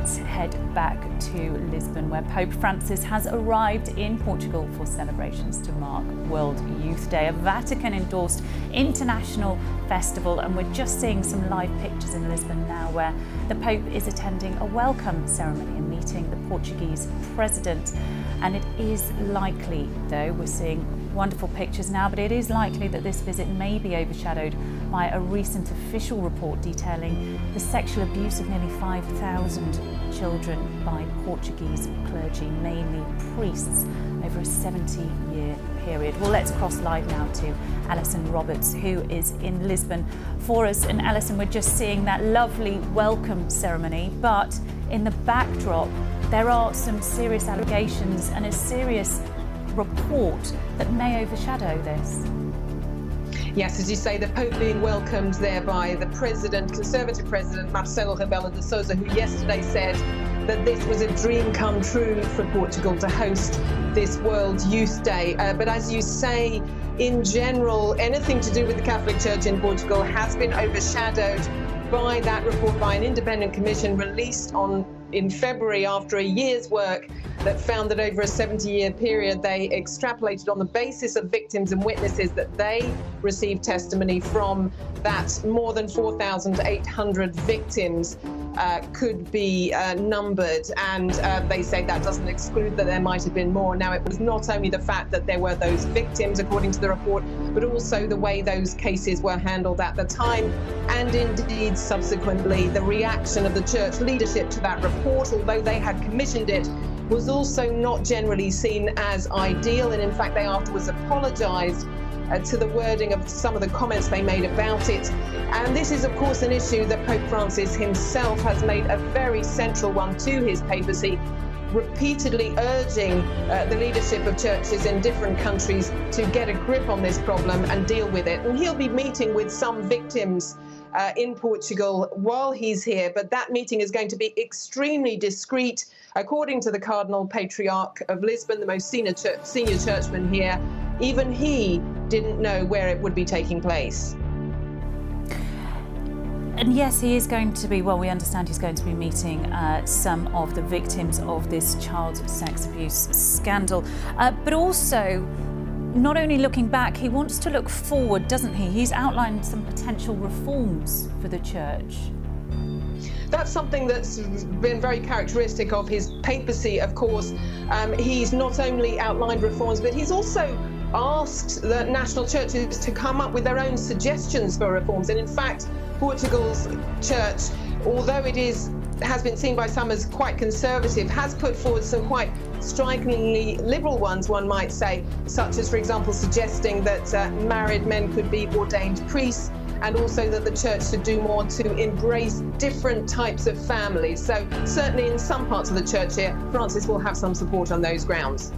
let's head back to Lisbon, where Pope Francis has arrived in Portugal for celebrations to mark World Youth Day, a Vatican-endorsed international festival. And we're just seeing some live pictures in Lisbon now where the Pope is attending a welcome ceremony and meeting the Portuguese president. And it is likely, though, we're seeing wonderful pictures now, but it is likely that this visit may be overshadowed by a recent official report detailing the sexual abuse of nearly 5,000 children by Portuguese clergy, mainly priests, over a 70-year period. Well, let's cross live now to Alison Roberts, who is in Lisbon for us. And Alison, we're just seeing that lovely welcome ceremony, but in the backdrop, there are some serious allegations and a serious report that may overshadow this. Yes, as you say, the Pope being welcomed there by the President, Conservative President Marcelo Rebelo de Sousa, who yesterday said that this was a dream come true for Portugal to host this World Youth Day. But as you say, in general, anything to do with the Catholic Church in Portugal has been overshadowed by that report by an independent commission released in February after a year's work that found that over a 70-year period they extrapolated on the basis of victims and witnesses that they received testimony from, that more than 4,800 victims could be numbered, and they say that doesn't exclude that there might have been more. Now, it was not only the fact that there were those victims, according to the report, but also the way those cases were handled at the time, and indeed subsequently the reaction of the church leadership to that report, although they had commissioned it, was also not generally seen as ideal, and in fact they afterwards apologised to the wording of some of the comments they made about it. And this is, of course, an issue that Pope Francis himself has made a very central one to his papacy, repeatedly urging the leadership of churches in different countries to get a grip on this problem and deal with it. And he'll be meeting with some victims in Portugal while he's here, but that meeting is going to be extremely discreet. According to the Cardinal Patriarch of Lisbon, the most senior churchman here, even he didn't know where it would be taking place. And yes, he is going to be, well, we understand he's going to be meeting some of the victims of this child sex abuse scandal. But also, not only looking back, he wants to look forward, doesn't he? He's outlined some potential reforms for the church. That's something that's been very characteristic of his papacy, of course. He's not only outlined reforms, but he's also asked the national churches to come up with their own suggestions for reforms. And in fact, Portugal's church, although it has been seen by some as quite conservative, has put forward some quite strikingly liberal ones, one might say, such as, for example, suggesting that married men could be ordained priests, and also that the church should do more to embrace different types of families. So certainly in some parts of the church here, Francis will have some support on those grounds.